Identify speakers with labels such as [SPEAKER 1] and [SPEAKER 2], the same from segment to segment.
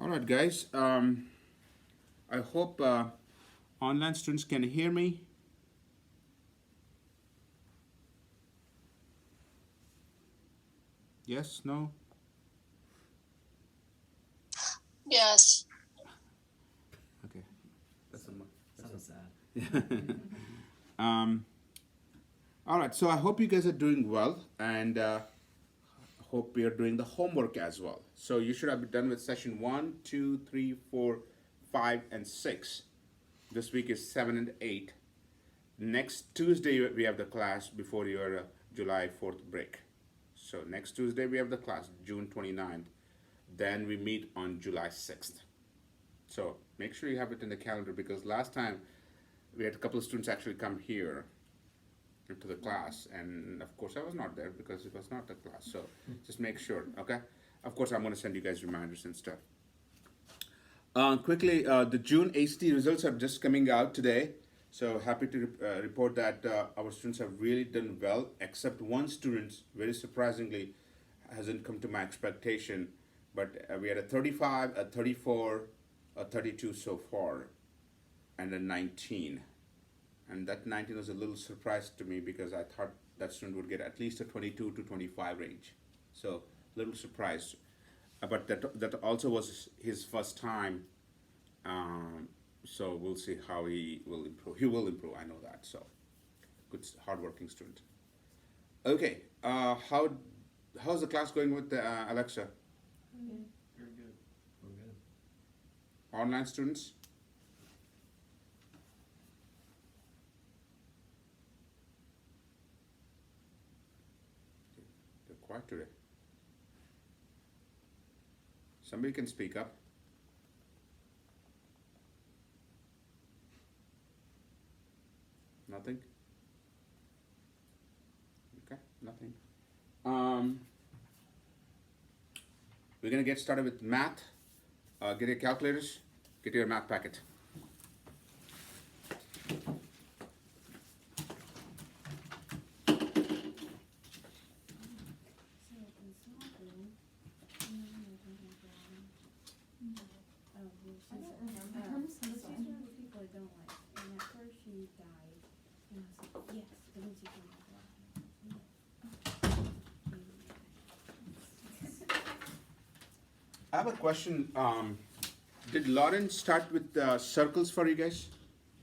[SPEAKER 1] All right, guys. I hope online students can hear me. Yes, no?
[SPEAKER 2] Yes.
[SPEAKER 1] Okay. That's a
[SPEAKER 3] So sad.
[SPEAKER 1] um, all right, so I hope you guys are doing well and hope you're doing the homework as well. So you should have been done with session 1, 2, 3, 4, 5, and 6. This week is 7 and 8. Next Tuesday we have the class before your July 4th break. So next Tuesday we have the class, June 29th. Then we meet on July 6th. So make sure you have it in the calendar because last time we had a couple of students actually come here into the class, and of course I was not there because it was not the class. So just make sure, okay? Of course, I'm going to send you guys reminders and stuff. Quickly, the June ACT results are just coming out today. So happy to report that our students have really done well, except one student, very surprisingly, hasn't come to my expectation. But we had a 35, a 34, a 32 so far, and a 19. And that 19 was a little surprise to me because I thought that student would get at least a 22 to 25 range. So little surprised. But that also was his first time. So we'll see how he will improve. He will improve, I know that. So good, hardworking student. Okay, how's the class going with Alexa?
[SPEAKER 3] Very good. We're good.
[SPEAKER 1] Online students? They're quiet today. Somebody can speak up. Nothing? Okay, nothing. Um, we're gonna get started with math. Get your calculators, get your math packet.
[SPEAKER 4] I don't remember. I'm so
[SPEAKER 5] She's
[SPEAKER 4] sorry.
[SPEAKER 5] one of the people I don't like. And at first she died. And I was like, yes, the music is
[SPEAKER 1] I have a question. Did Lauren start with circles for you guys?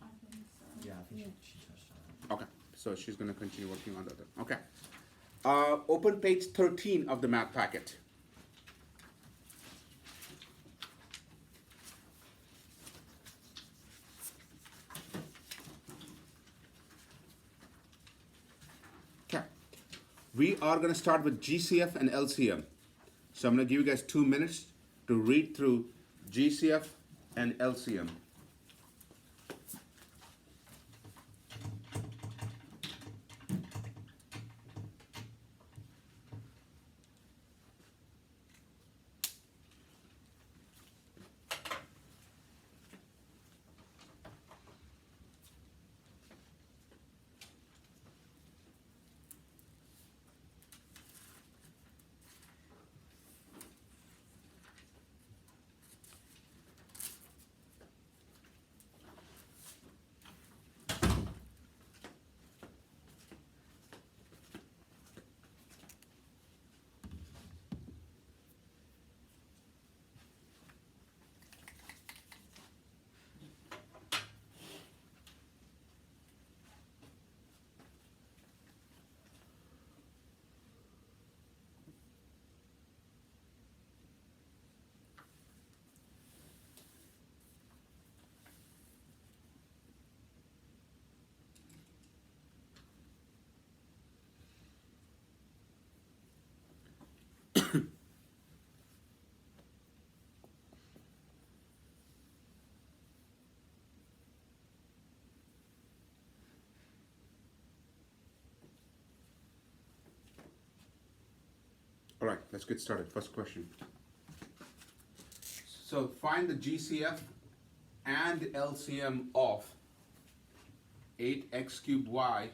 [SPEAKER 4] I think so.
[SPEAKER 3] Yeah, I think
[SPEAKER 5] Yeah.
[SPEAKER 3] she touched on it.
[SPEAKER 1] Okay, so she's gonna continue working on that. Okay. Open page 13 of the math packet. Okay. We are gonna start with GCF and LCM. So I'm gonna give you guys 2 minutes to read through GCF and LCM. All right, let's get started. First question. So find the GCF and LCM of 8x cubed y,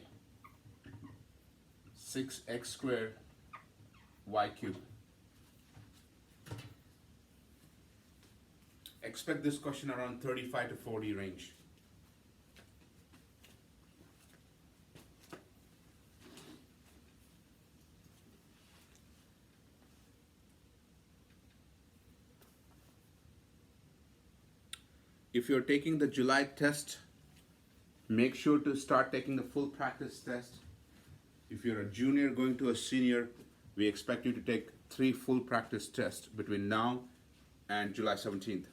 [SPEAKER 1] 6x squared y cubed. expect this question around 35 to 40 range. If you're taking the July test, make sure to start taking the full practice test. If you're a junior going to a senior, we expect you to take 3 full practice tests between now and July 17th.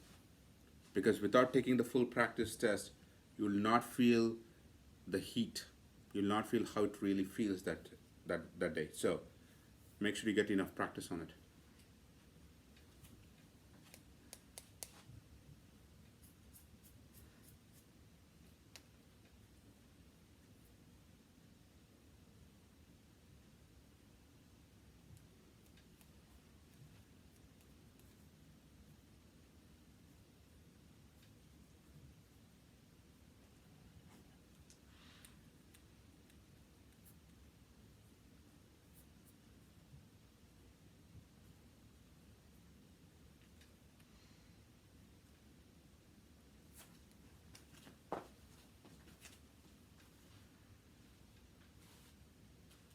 [SPEAKER 1] Because without taking the full practice test, you will not feel the heat. You'll not feel how it really feels that day. So make sure you get enough practice on it.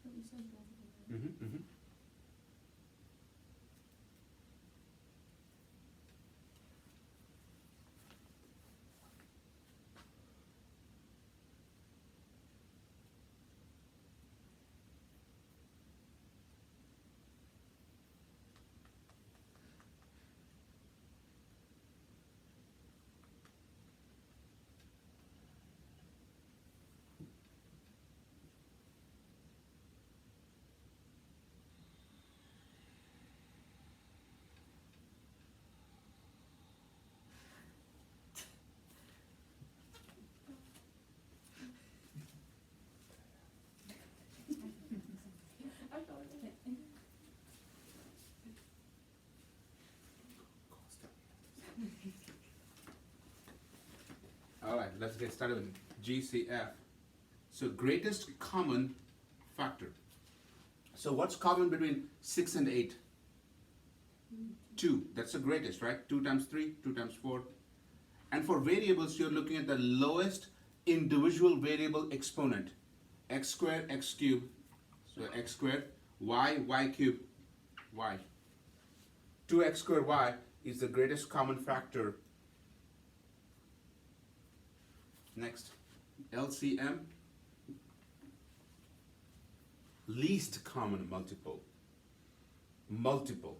[SPEAKER 5] But you said both of them.
[SPEAKER 1] Mm-hmm.
[SPEAKER 5] I'm going with it.
[SPEAKER 1] All right, let's get started with GCF. So greatest common factor. So what's common between 6 and 8? 2. That's the greatest, right? 2 times 3, 2 times 4. And for variables, you're looking at the lowest individual variable exponent. X squared, x cubed. So x squared, y cubed, y. 2x squared y is the greatest common factor. Next, LCM, least common multiple. Multiple.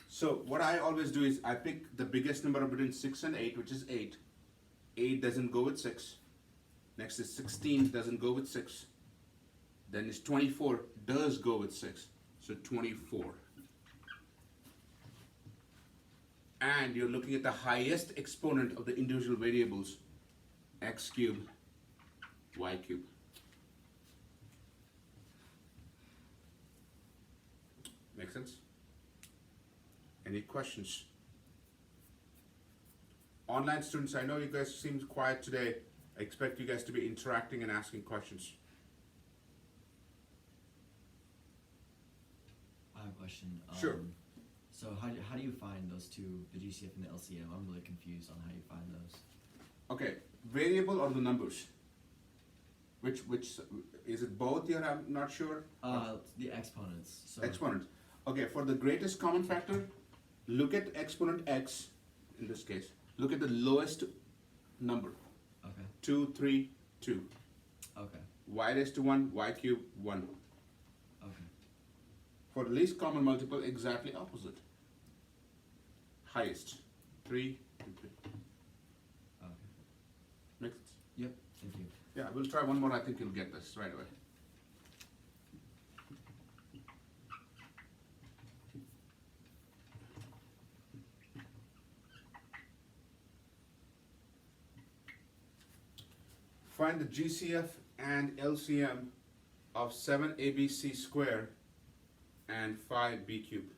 [SPEAKER 1] So what I always do is I pick the biggest number between 6 and 8, which is 8. 8 doesn't go with 6. Next is 16, doesn't go with 6. Then is 24, does go with 6. So 24. And you're looking at the highest exponent of the individual variables, x cubed, y cubed. Make sense? Any questions? Online students, I know you guys seem quiet today. I expect you guys to be interacting and asking questions.
[SPEAKER 3] I have a question.
[SPEAKER 1] Sure.
[SPEAKER 3] So how do you find those two, the GCF and the LCM? I'm really confused on how you find those.
[SPEAKER 1] Okay, variable or the numbers? Which is it both here? I'm not sure.
[SPEAKER 3] The exponents. So
[SPEAKER 1] Exponents. Okay, for the greatest common factor, look at exponent x, in this case. Look at the lowest number.
[SPEAKER 3] Okay.
[SPEAKER 1] 2, 3, 2.
[SPEAKER 3] Okay.
[SPEAKER 1] Y raised to 1, y cubed, 1.
[SPEAKER 3] Okay.
[SPEAKER 1] For least common multiple, exactly opposite. Highest, 3 and 3.
[SPEAKER 3] Okay.
[SPEAKER 1] Makes sense?
[SPEAKER 3] Yep. Thank you.
[SPEAKER 1] Yeah, we'll try one more. I think you'll get this right away. Find the GCF and LCM of 7ABC squared and 5B cubed.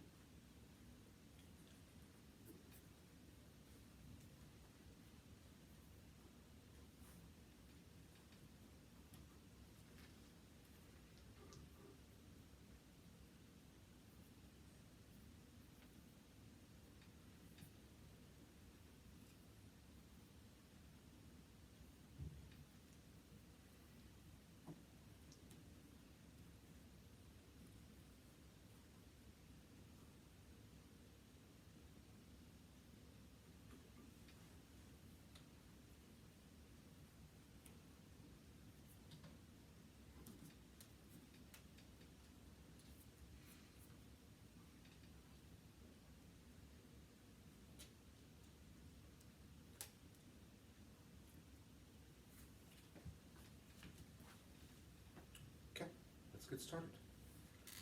[SPEAKER 1] get started.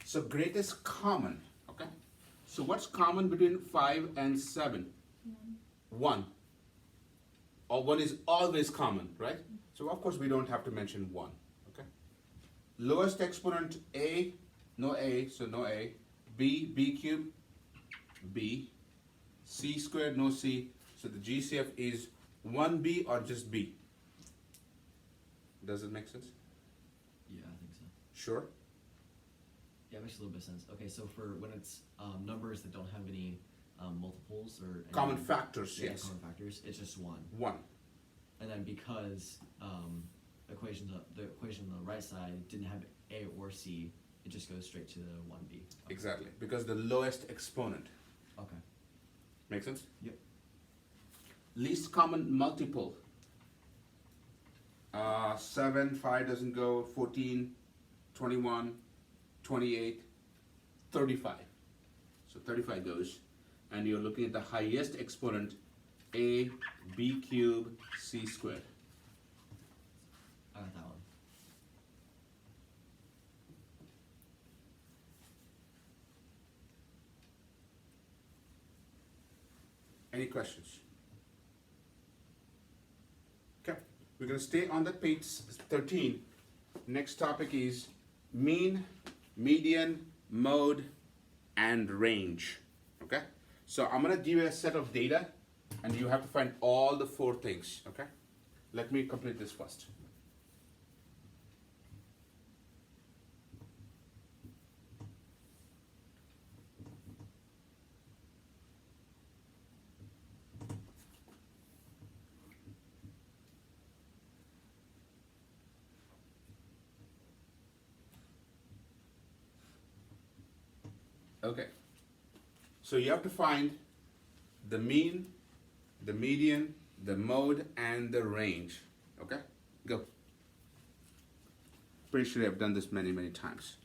[SPEAKER 1] So greatest common, okay? So what's common between 5 and 7? 1. Or 1 is always common, right? So of course we don't have to mention 1, okay? Lowest exponent A, no A, so no A. B, B cubed, B. C squared, no C. So the GCF is 1B or just B. Does it make sense?
[SPEAKER 3] Yeah, I think so.
[SPEAKER 1] Sure.
[SPEAKER 3] Yeah, it makes a little bit of sense. Okay, so for when it's numbers that don't have any multiples or any,
[SPEAKER 1] Common factors,
[SPEAKER 3] yeah,
[SPEAKER 1] yes.
[SPEAKER 3] common factors, it's just 1.
[SPEAKER 1] 1.
[SPEAKER 3] And then because the equation on the right side didn't have A or C, it just goes straight to the 1B. Okay.
[SPEAKER 1] Exactly. Because the lowest exponent.
[SPEAKER 3] Okay.
[SPEAKER 1] Make sense?
[SPEAKER 3] Yep.
[SPEAKER 1] Least common multiple. 7, 5 doesn't go, 14, 21, 28, 35. So 35 goes. And you're looking at the highest exponent, A, B cubed, C squared.
[SPEAKER 3] I got that one.
[SPEAKER 1] Any questions? Okay, we're going to stay on the page 13. Next topic is mean, median, mode, and range. Okay, so I'm going to give you a set of data and you have to find all the 4 things. Okay, let me complete this first. Okay, so you have to find the mean, the median, the mode, and the range. Okay, go. Pretty sure I've done this many, many times.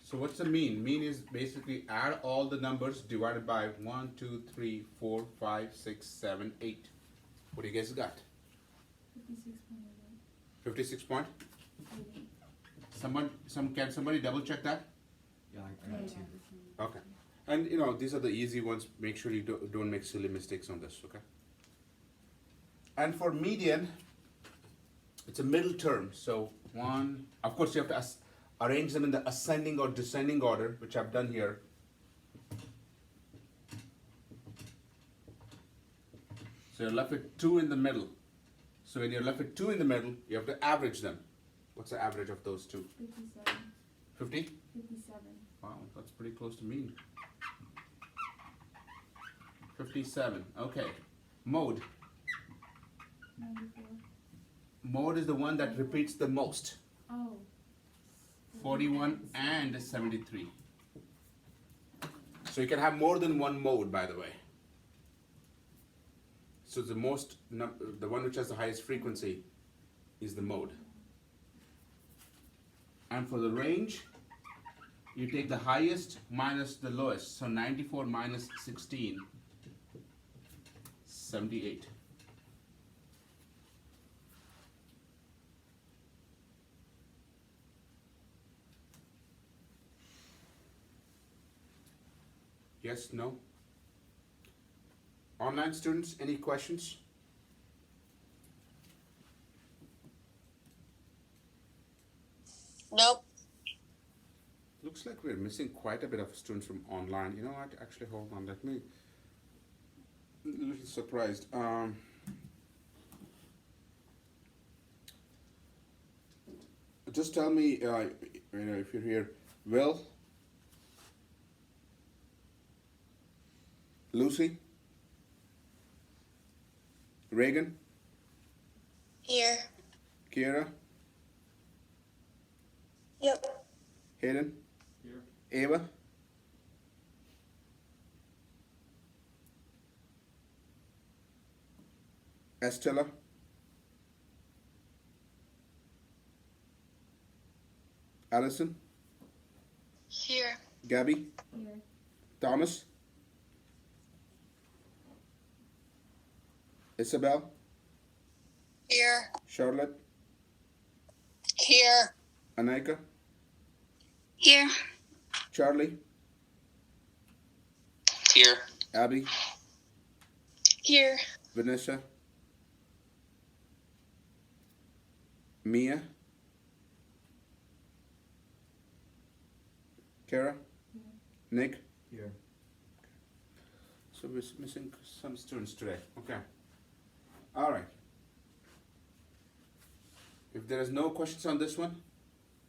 [SPEAKER 1] So what's the mean? Mean is basically add all the numbers divided by 1, 2, 3, 4, 5, 6, 7, 8. What do you guys got? 56 point? Can somebody double check that?
[SPEAKER 3] Yeah, I got 2.
[SPEAKER 1] Okay. And you know, these are the easy ones. Make sure you don't make silly mistakes on this, okay? And for median, it's a middle term. So one. Of course, you have to arrange them in the ascending or descending order, which I've done here. So you're left with 2 in the middle. So when you're left with 2 in the middle, you have to average them. What's the average of those two?
[SPEAKER 5] 57.
[SPEAKER 1] 50?
[SPEAKER 5] 57.
[SPEAKER 1] Wow, that's pretty close to mean. 57. Okay. Mode.
[SPEAKER 5] 94.
[SPEAKER 1] Mode is the one that repeats the most.
[SPEAKER 5] Oh.
[SPEAKER 1] 41 and 73. So you can have more than one mode, by the way. So the one which has the highest frequency is the mode. And for the range, you take the highest minus the lowest. So 94 minus 16, 78. Yes, no? Online students, any questions?
[SPEAKER 2] Nope.
[SPEAKER 1] Looks like we're missing quite a bit of students from online. You know what? Actually, hold on. Let me. A little surprised. Just tell me, if you're here. Will, Lucy, Reagan,
[SPEAKER 2] Here.
[SPEAKER 1] Kiera,
[SPEAKER 2] Yep.
[SPEAKER 1] Hayden,
[SPEAKER 3] Here.
[SPEAKER 1] Ava. Estella, Allison,
[SPEAKER 2] Here.
[SPEAKER 1] Gabby,
[SPEAKER 5] Here.
[SPEAKER 1] Thomas, Isabel,
[SPEAKER 2] Here.
[SPEAKER 1] Charlotte,
[SPEAKER 2] Here.
[SPEAKER 1] Anika,
[SPEAKER 2] Here.
[SPEAKER 1] Charlie,
[SPEAKER 2] Here.
[SPEAKER 1] Abby,
[SPEAKER 2] Here.
[SPEAKER 1] Vanessa, Mia, Kara, Nick.
[SPEAKER 3] Here.
[SPEAKER 1] So we're missing some students today. Okay. All right. If there is no questions on this one,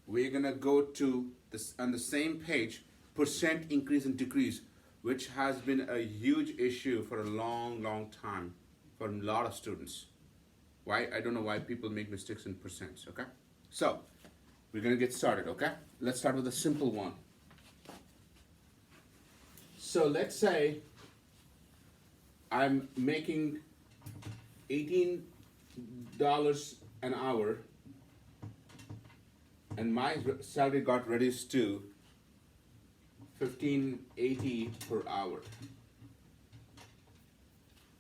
[SPEAKER 1] we're gonna go to this on the same page, percent increase and decrease, which has been a huge issue for a long, long time for a lot of students. Why? I don't know why people make mistakes in percents, okay? So, we're gonna get started, okay? Let's start with a simple one. So let's say I'm making $18 an hour and my salary got reduced to $15.80 per hour.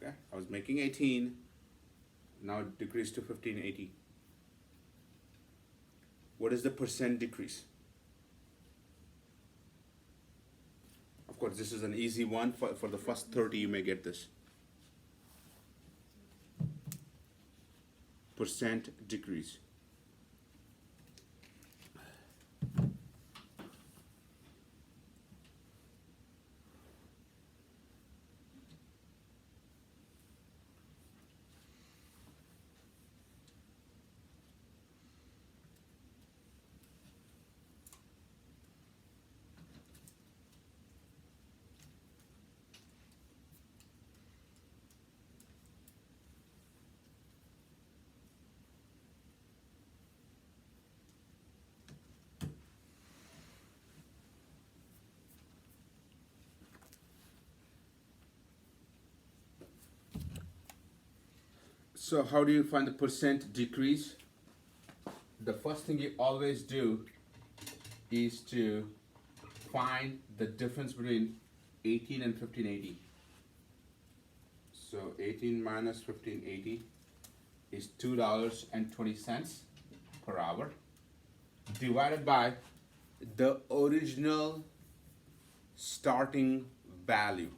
[SPEAKER 1] Okay, I was making 18, now it decreased to $15.80. What is the percent decrease? Of course, this is an easy one. For the first 30, you may get this. Percent decrease. So how do you find the percent decrease? The first thing you always do is to find the difference between 18 and 1580. So 18 minus 1580 is $2.20 per hour divided by the original starting value.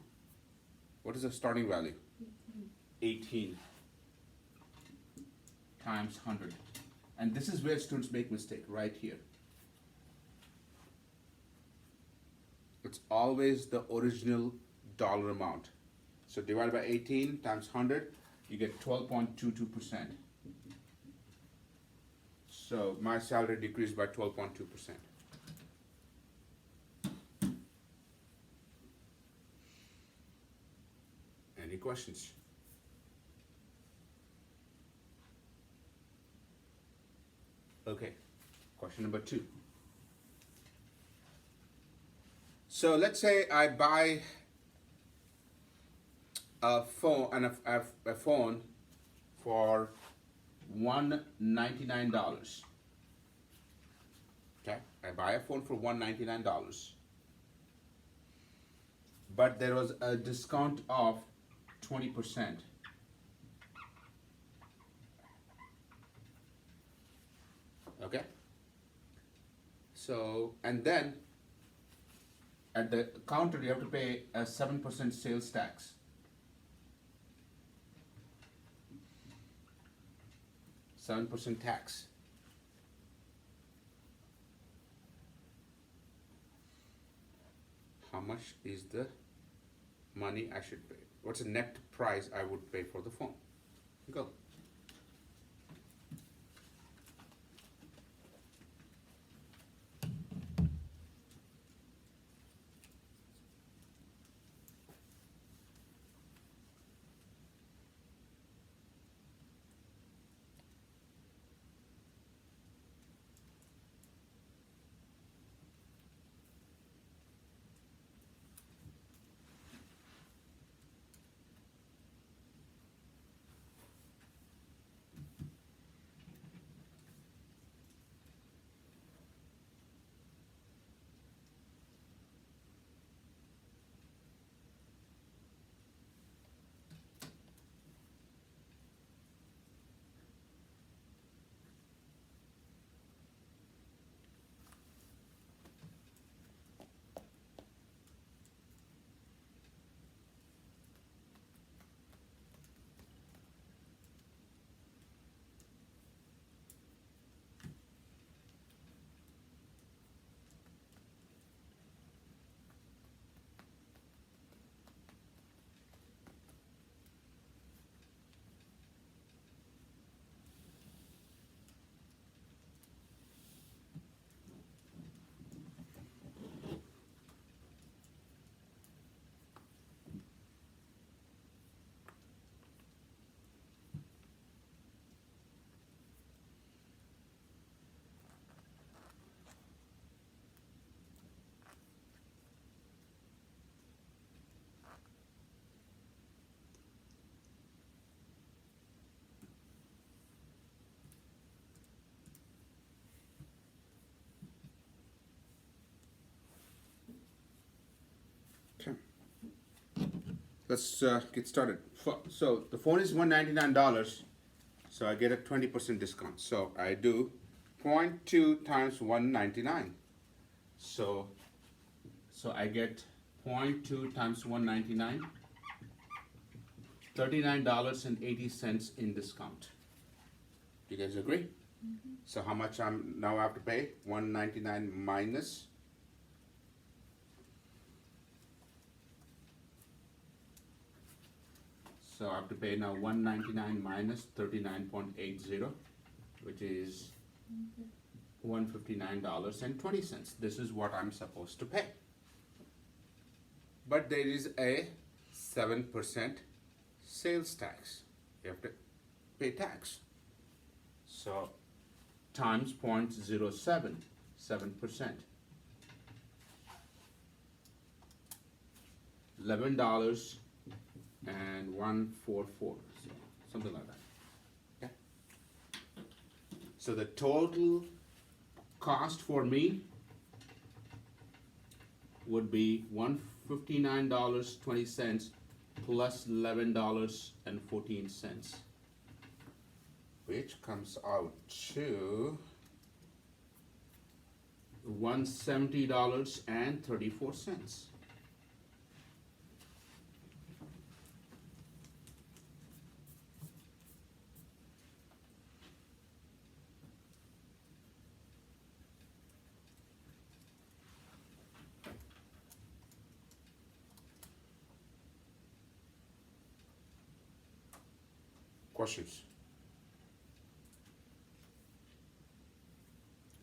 [SPEAKER 1] What is the starting value? 18 times 100. And this is where students make mistake, right here. It's always the original dollar amount. So divide by 18 times 100, you get 12.22%. So my salary decreased by 12.2%. Any questions? Okay, question number 2. So let's say I buy a phone and a phone for $199. Okay, I buy a phone for $199. But there was a discount of 20%. Okay. So, and then at the counter you have to pay a 7% sales tax. $7 tax. How much is the money I should pay? What's the net price I would pay for the phone? Go. Let's get started. So the phone is $199, so I get a 20% discount. So I do 0.2 times 199. So I get 0.2 times 199, $39.80 in discount. You guys agree?
[SPEAKER 5] Mm-hmm.
[SPEAKER 1] So how much I'm now I have to pay? 199 minus. So I have to pay now 199 minus 39.80, which is $159.20. This is what I'm supposed to pay. But there is a 7% sales tax. You have to pay tax. So times 0.07, 7%. $11 and 144, so something like that. Okay. So the total cost for me would be $159.20 plus $11.14, which comes out to $170.34. Questions?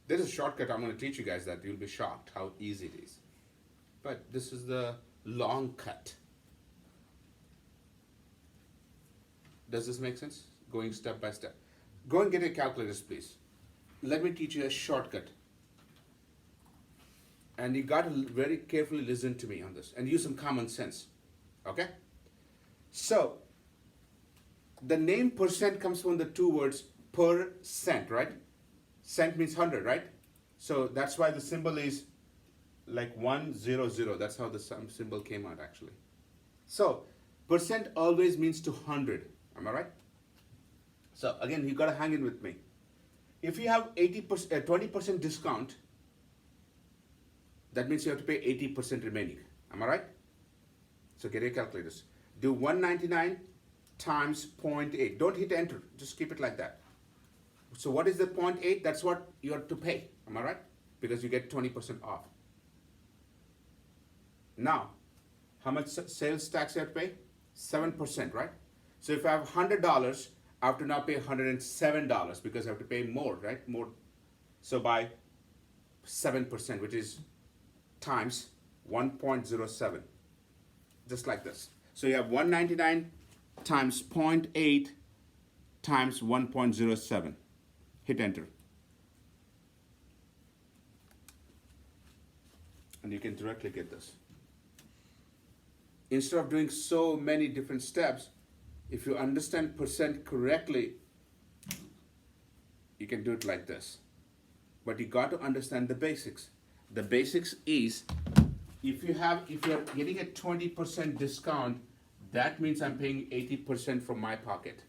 [SPEAKER 1] There is a shortcut I'm going to teach you guys that you'll be shocked how easy it is. But this is the long cut. Does this make sense? Going step by step. Go and get your calculators, please. Let me teach you a shortcut. And you got to very carefully listen to me on this and use some common sense. Okay? So, the name percent comes from the two words per cent, right? Cent means 100, right? So that's why the symbol is like 100. That's how the symbol came out actually. So, percent always means to 100. Am I right? So again, you gotta hang in with me. If you have 20% discount, that means you have to pay 80% remaining. Am I right? So get your calculators. Do 199 times 0.8. Don't hit enter. Just keep it like that. So what is the 0.8? That's what you have to pay. Am I right? Because you get 20% off. Now, how much sales tax you have to pay? 7%, right? So if I have $100, I have to now pay $107 because I have to pay more, right? More. So by 7%, which is times 1.07. Just like this. So you have 199 times 0.8 times 1.07. Hit enter. And you can directly get this. Instead of doing so many different steps, if you understand percent correctly, you can do it like this. But you got to understand the basics. The basics is, if you're getting a 20% discount, that means I'm paying 80% from my pocket.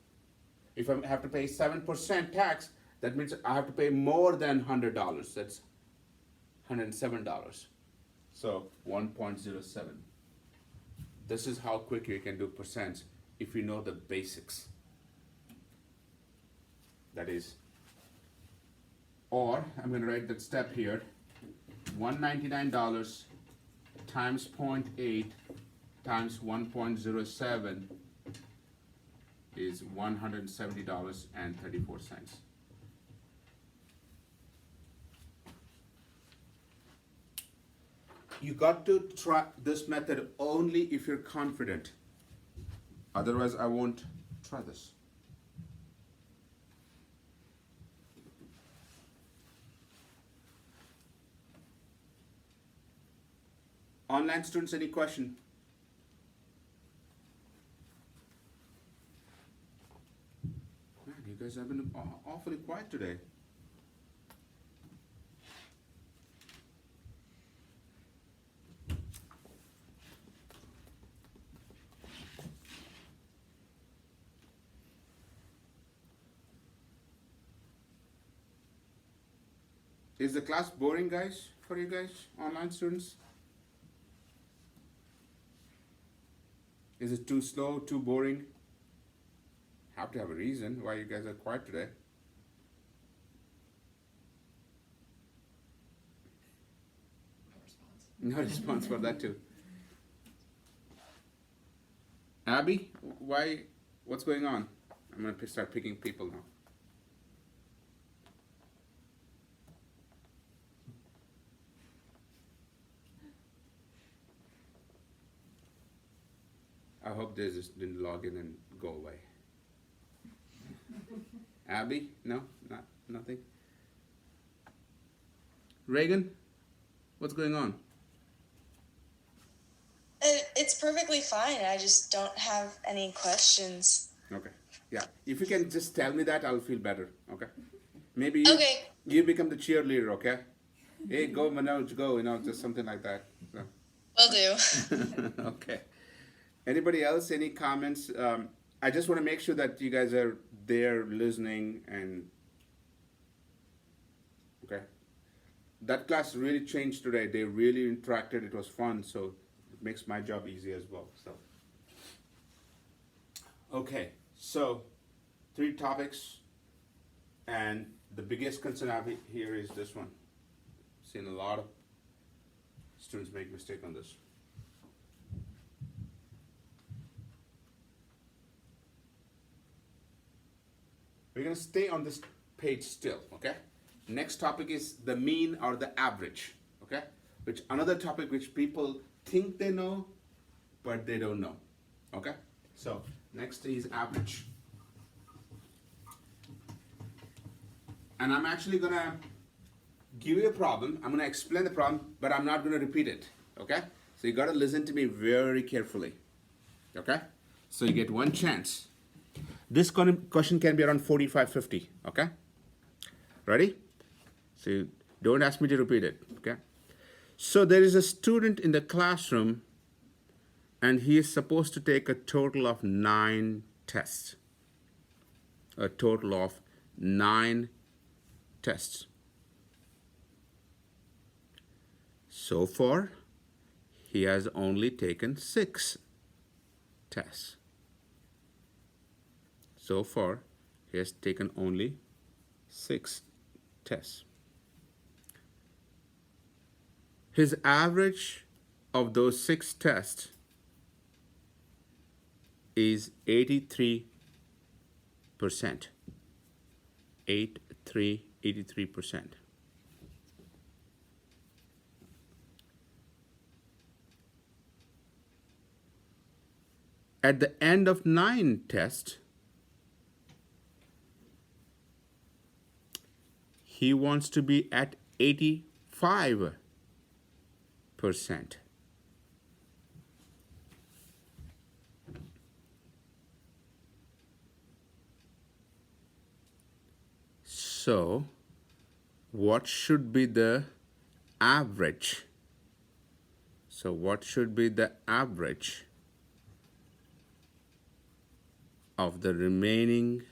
[SPEAKER 1] If I have to pay 7% tax, that means I have to pay more than $100. That's $107. So 1.07. This is how quick you can do percents if you know the basics. That is, or I'm going to write that step here. $199 times 0.8 times 1.07 is $170.34. You got to try this method only if you're confident. Otherwise, I won't try this. Online students, any question? Man, you guys have been awfully quiet today. Is the class boring, guys, for you guys, online students? Is it too slow, too boring? Have to have a reason why you guys are quiet today.
[SPEAKER 3] No response.
[SPEAKER 1] No response for that too. Abby, why? What's going on? I'm gonna start picking people now. I hope they just didn't log in and go away. Abby? No? Nothing? Reagan? What's going on?
[SPEAKER 2] It's perfectly fine. I just don't have any questions.
[SPEAKER 1] Okay. Yeah. If you can just tell me that, I'll feel better. Okay. Maybe
[SPEAKER 2] Okay.
[SPEAKER 1] you become the cheerleader, okay? Hey, go Manoj, go, just something like that. So.
[SPEAKER 2] Will do.
[SPEAKER 1] Okay. Anybody else? Any comments? I just want to make sure that you guys are there listening and okay. That class really changed today. They really interacted. It was fun, so it makes my job easy as well. So okay, so 3 topics, and the biggest concern I have here is this one. Seen a lot of students make mistake on this. we're gonna stay on this page still, okay? Next topic is the mean or the average, okay? Which another topic which people think they know, but they don't know, okay? So next is average. And I'm actually gonna give you a problem. I'm gonna explain the problem, but I'm not gonna repeat it, okay? So you gotta listen to me very carefully, okay? So you get one chance. This question can be around 45, 50, okay? Ready? So you don't ask me to repeat it, okay? So there is a student in the classroom and he is supposed to take a total of 9 tests. A total of 9 tests. So far, he has only taken 6 tests. So far, he has taken only 6 tests. His average of those 6 tests is 83%. 83%. At the end of 9 tests, he wants to be at 85%. So, what should be the average? So, what should be the average of the remaining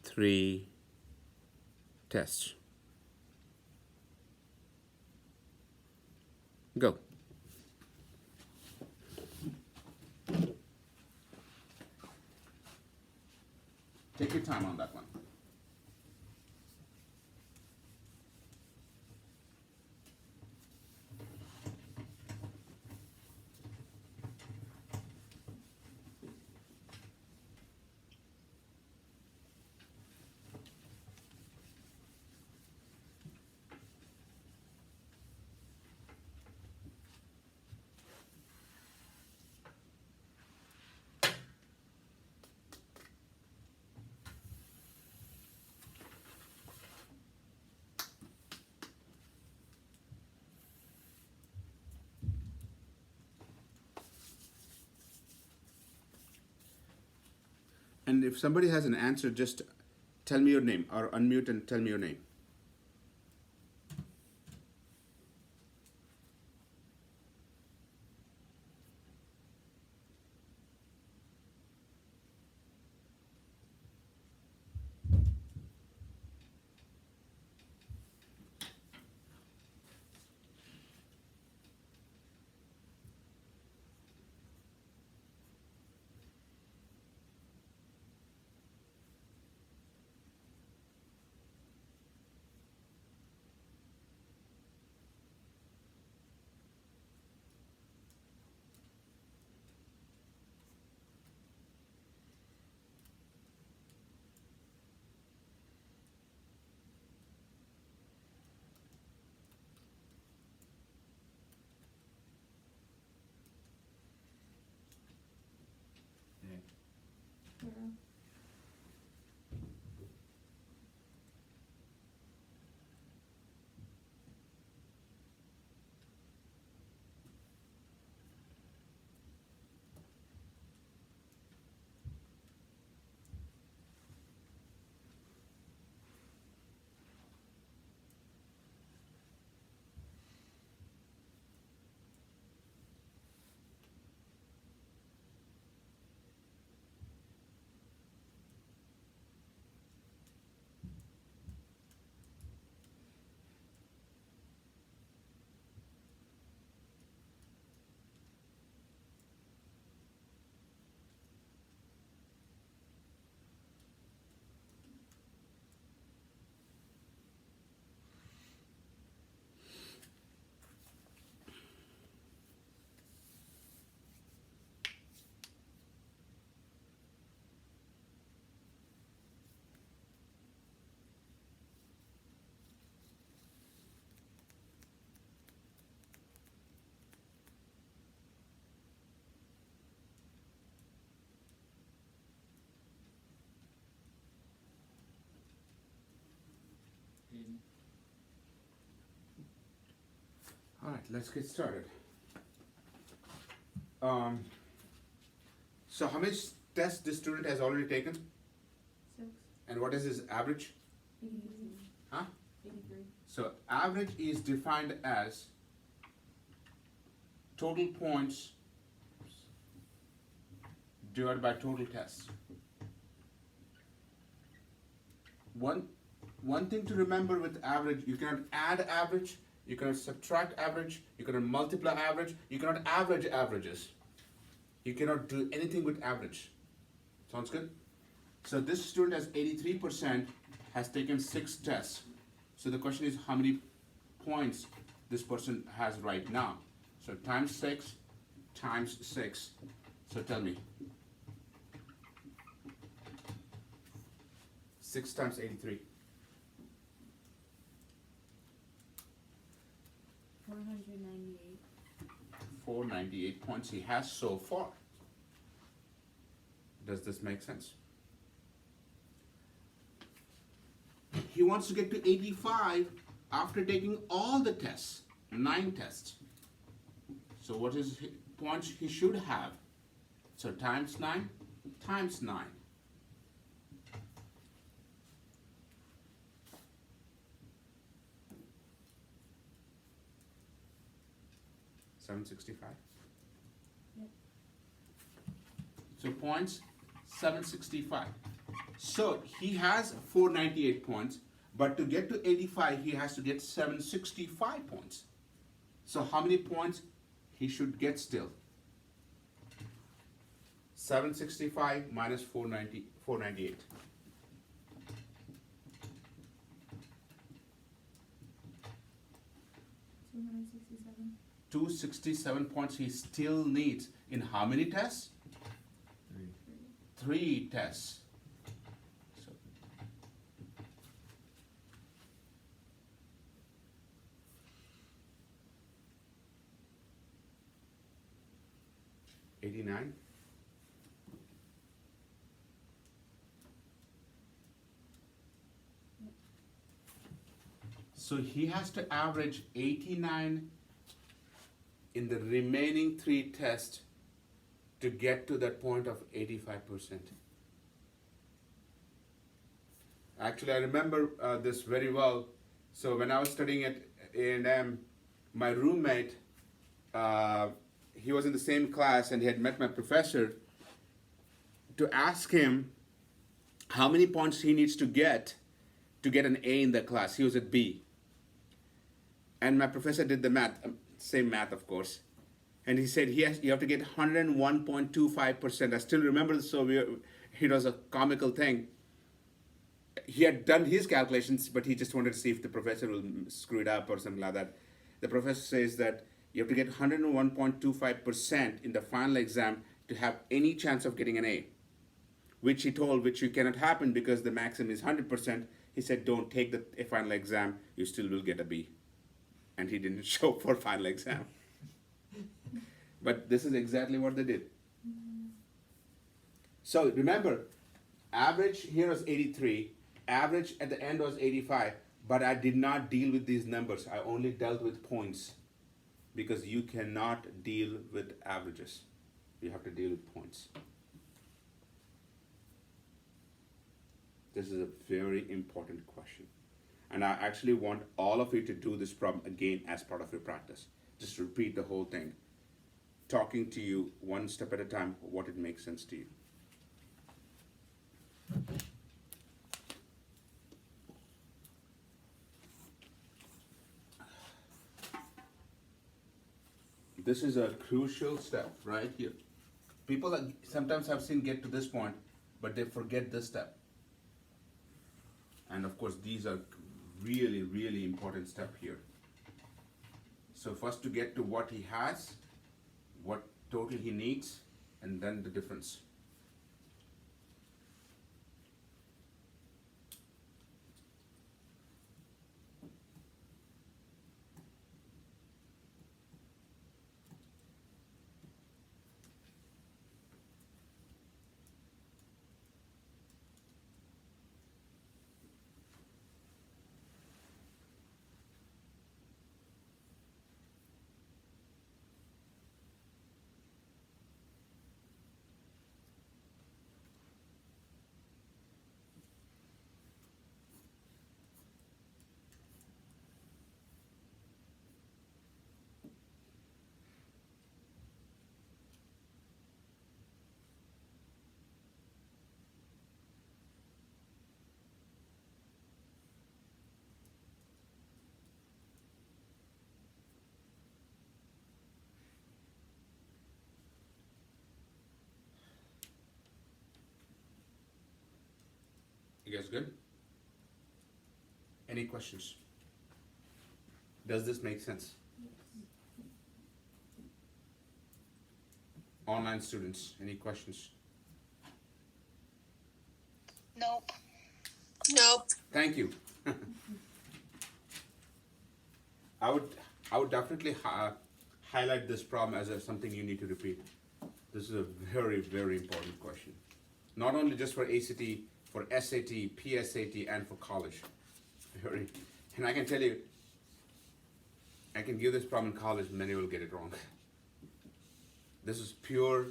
[SPEAKER 1] 3 tests? Go. Take your time on that one. And if somebody has an answer, just tell me your name or unmute and tell me your name. All right, let's get started. So how many tests this student has already taken?
[SPEAKER 5] 6.
[SPEAKER 1] And what is his average?
[SPEAKER 5] 83.
[SPEAKER 1] Huh?
[SPEAKER 5] 83.
[SPEAKER 1] So average is defined as total points divided by total tests. One thing to remember with average, you cannot add average, you cannot subtract average, you cannot multiply average, you cannot average averages. You cannot do anything with average. Sounds good? So this student has 83%, has taken 6 tests. So the question is how many points this person has right now. So times 6 times 6. So tell me. 6 times 83.
[SPEAKER 5] 498.
[SPEAKER 1] 498 points he has so far. Does this make sense? He wants to get to 85 after taking all the tests, 9 tests. So what is points he should have? So times 9 times 9. $765.
[SPEAKER 5] Yep.
[SPEAKER 1] So points 765. So he has 498 points, but to get to 85, he has to get 765 points. So how many points he should get still? 765 minus 498.
[SPEAKER 5] 267.
[SPEAKER 1] 267 points he still needs in how many tests?
[SPEAKER 3] 3.
[SPEAKER 1] 3 tests. So, $89. So he has to average 89 in the remaining 3 tests to get to that point of 85%. Actually, I remember this very well. So when I was studying at A&M, my roommate, he was in the same class and he had met my professor to ask him how many points he needs to get an A in the class. He was at B. And my professor did the math, same math of course. And he said you have to get 101.25%. I still remember this, so it was a comical thing. He had done his calculations, but he just wanted to see if the professor will screw it up or something like that. The professor says that you have to get 101.25% in the final exam to have any chance of getting an A, which you cannot happen because the maximum is 100%. He said, don't take the final exam, you still will get a B. And he didn't show for final exam. But this is exactly what they did. So remember, average here was 83, average at the end was 85, but I did not deal with these numbers. I only dealt with points because you cannot deal with averages. You have to deal with points. This is a very important question. And I actually want all of you to do this problem again as part of your practice. Just repeat the whole thing. Talking to you one step at a time, what it makes sense to you. This is a crucial step right here. People sometimes I've seen get to this point, but they forget this step. And of course, these are really, really important step here. So first to get to what he has, what total he needs, and then the difference. You guys good? Any questions? Does this make sense? Online students, any questions?
[SPEAKER 2] Nope.
[SPEAKER 6] Nope.
[SPEAKER 1] Thank you. I would definitely highlight this problem as something you need to repeat. This is a very, very important question. Not only just for ACT, for SAT, PSAT, and for college. Very, and I can tell you, I can give this problem in college, many will get it wrong. This is pure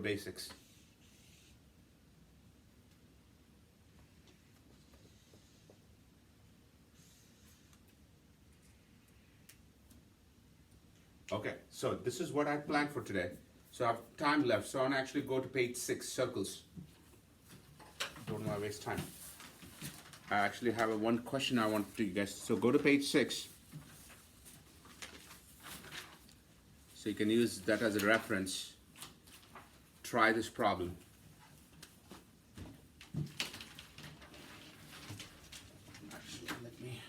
[SPEAKER 1] basics. Okay, so this is what I planned for today. So I have time left, so I'm gonna actually go to page 6, circles. Don't wanna waste time. I actually have one question I want to you guys. So go to page 6. So you can use that as a reference. Try this problem. Actually, let me.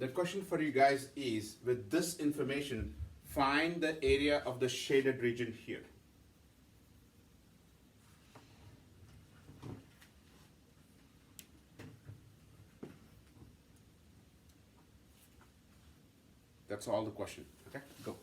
[SPEAKER 1] The question for you guys is, with this information, find the area of the shaded region here. That's all the question. Okay, go.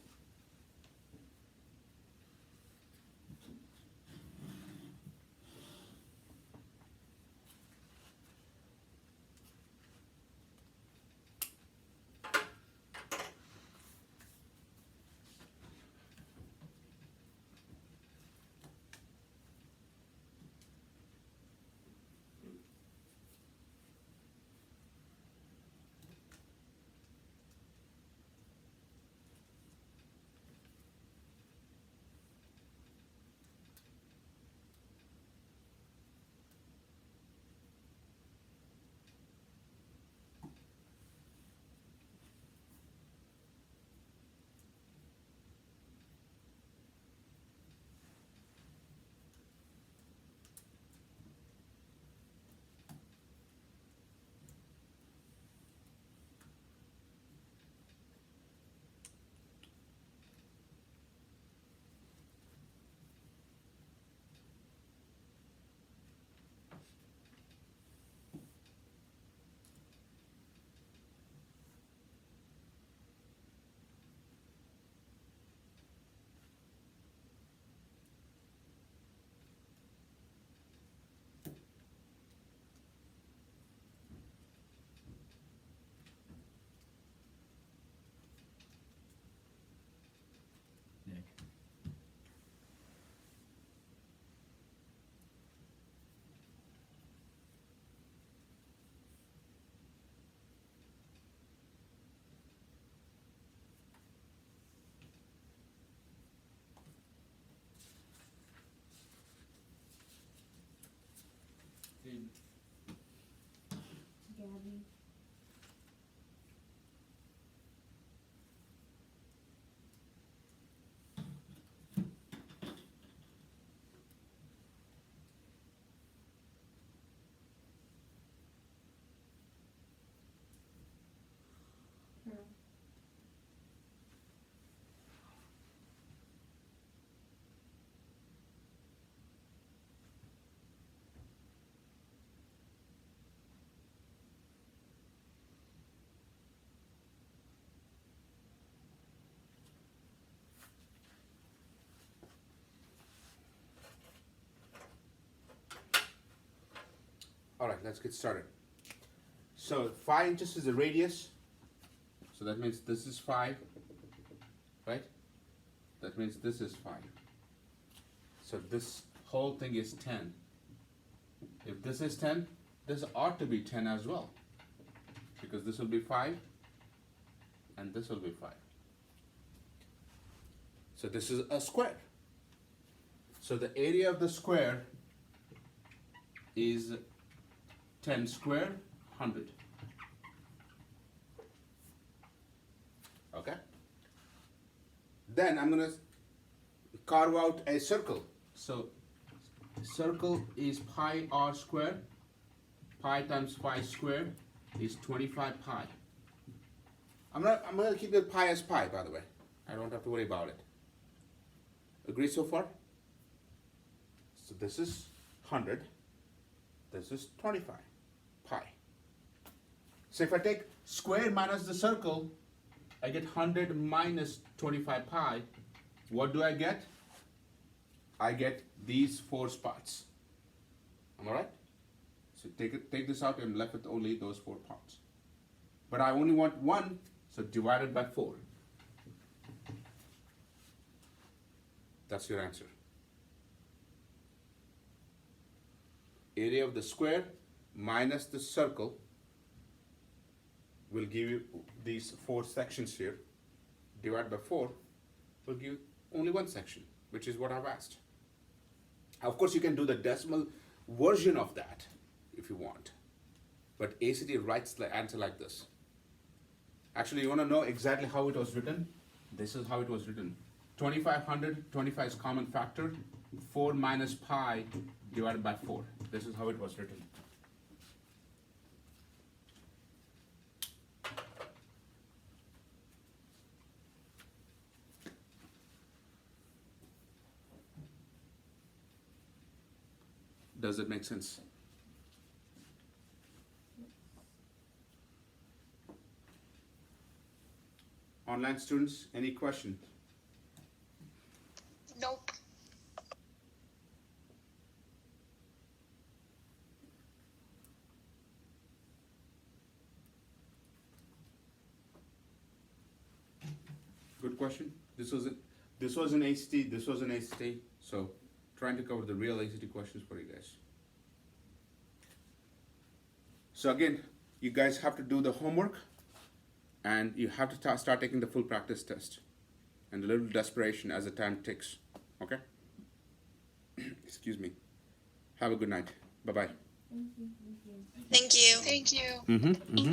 [SPEAKER 3] Nick.
[SPEAKER 5] Gabby. Pearl.
[SPEAKER 1] All right, let's get started. So 5 inches is the radius. So that means this is 5, right? That means this is 5. So this whole thing is 10. If this is 10, this ought to be 10 as well. Because this will be 5 and this will be 5. So this is a square. So the area of the square is 10 square, 100. Okay? Then I'm going to carve out a circle. So circle is pi r square. Pi times pi square is 25 pi. I'm going to keep the pi as pi, by the way. I don't have to worry about it. Agree so far? So this is 100. This is 25 pi. So if I take square minus the circle, I get 100 minus 25 pi. What do I get? I get these 4 spots. Am I right? So take this out and I'm left with only those 4 parts. But I only want 1, so divided by 4. That's your answer. Area of the square minus the circle will give you these 4 sections here. Divided by 4 will give only 1 section, which is what I've asked. Of course, you can do the decimal version of that if you want. But ACT writes the answer like this. Actually, you want to know exactly how it was written? This is how it was written. 2500, 25 is common factor. 4 minus pi divided by 4. This is how it was written. Does it make sense? Online students, any questions?
[SPEAKER 2] Nope.
[SPEAKER 1] Good question. This was an ACT, this was an ACT, so trying to cover the real ACT questions for you guys. So again, you guys have to do the homework and you have to start taking the full practice test and a little desperation as the time ticks, okay? Excuse me. Have a good night. Bye-bye.
[SPEAKER 5] Thank you.
[SPEAKER 2] Thank you.
[SPEAKER 1] Mm-hmm.